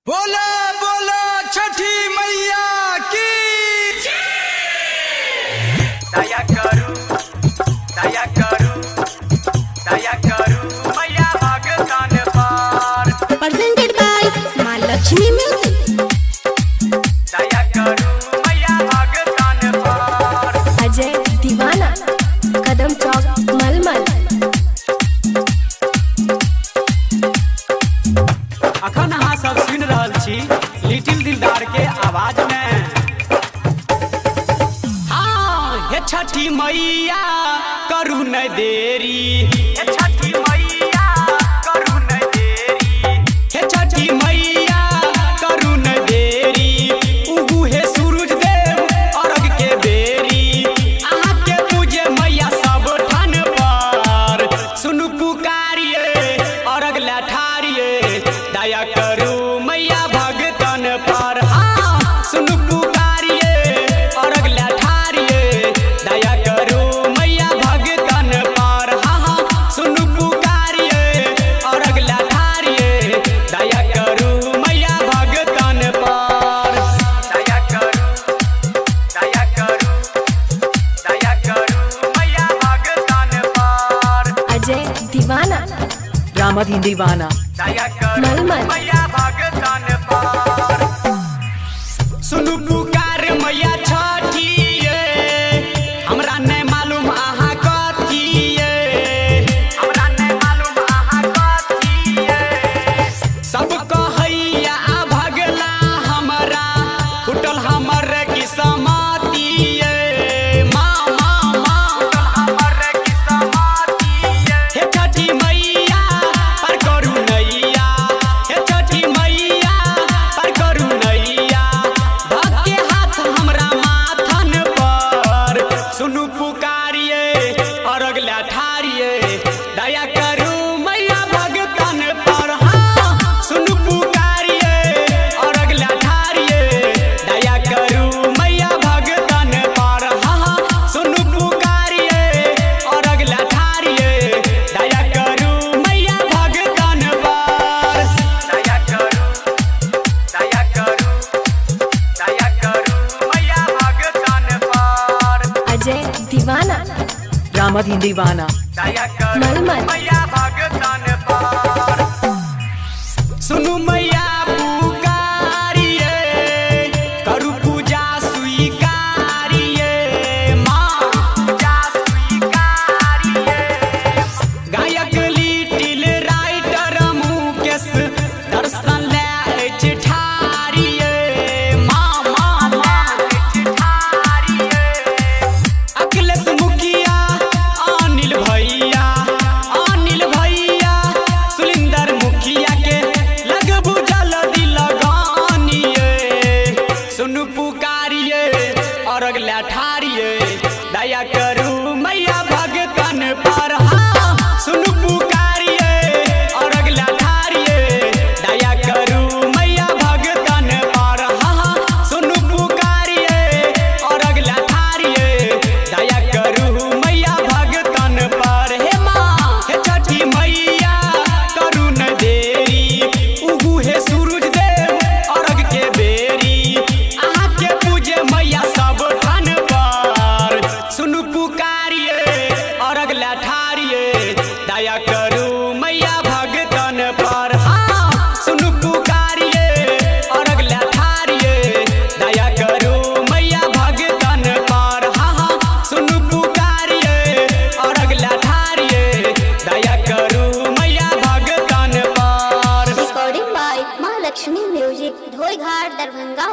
बोला बोला छठी मैया की दया करू मैया भगतान पार। Presented by माँ लक्ष्मी म्यूजिक। दया करू मैया भगतान पार। अजय दीवाना कदम चौक मलमल। अखन अहाँ सब सुन रहल छी लिटिल दिलदार के आवाज में। हाँ हे छठी मैया करू न देरी, हे छठी मैया करू न देरी, हे छठी मैया करू न देरी। उगू हे सूरज देव अर्घ के बेरी, अहाँ के पूजे मैया सब ठान पर। सुनु पुकारिए अर्घ ला ठारिए, दया करू मैया भगतन पर। हाँ सुनु पुकारिए अर्घ ला ठारिए, दया करू मैया भगतन पर। हाँ हाँ सुनु पुकारिए अर्घ ला ठारिए, दया करू मैया भगतन पर। दया करू मैया भगतन पर। अजय दीवाना रामधीन दीवाना दया करू मलमल। मैया भगतन पर। सुनु पुकार मैया छठी ये, हमरा नहीं मालूम अहाँ कथी ये, हमरा नहीं मालूम अहाँ कथी ये। सब कहैया भगला हमरा, फुटल हमर किस्मती ये। माँ फुटल हमर किस्मती ये। हे छठी मैया पर करू नैया, हे छठी मैया पर करू नैया। भग के हाथ हमरा माथन पर। सुनु पुकारिए अर्घ ला ठारिए, दया करू मैया भगतन पर। हाँ सुनु पुकारिए अर्घ ला ठारिए, दया करू मैया भगतन पर। हाँ हाँ सुनु पुकारिए अर्घ ला ठारिए, दया करू मैया भगतन पर। दया करू मैया भगतन पर। अजय दीवाना रामधीन दीवाना दया करू मलमल। मैया भगतन पर। सुनु मैया पुकारिए करू पूजा स्वीकारिए। माँ पूजा स्वीकारिए। गायक लिटिल राइटर मुकेश दर्शन ले अछि ठारिए। माँ अछि ठारिए। अखिलेश मुखिया अनिल भैया सुलिंदर मुखिया के लगबू जल्दी लगानिए। सुनु पुकारिए अर्घ ला ठारिए, दया करू मैया भगतन पर। हाँ सुनु पुकारिए अर्घ ला ठारिए, दया करू मैया भगतन पर। हाँ हाँ सुनु पुकारिए अर्घ ला ठारिए, दया करू मैया भगतन पर। हे माँ हे छठी मैया करू न देरी, उगू हे सूरज देव अर्घ के बेरी। अहाँ के पूजे मैया सब ठान पर। सुनु पुकारिए अर्घ ला ठारिए, दया करू मैया भगतन पर। हाँ सुनु पुकारिए अर्घ ला ठारिए, दया करू मैया भगतन पर। हाँ हाँ सुनु पुकारिए अर्घ ला ठारिए, दया करू मैया भगतन पर। रिकॉर्डिंग बाय माँ लक्ष्मी म्यूजिक, ढोई घाट दरभंगा।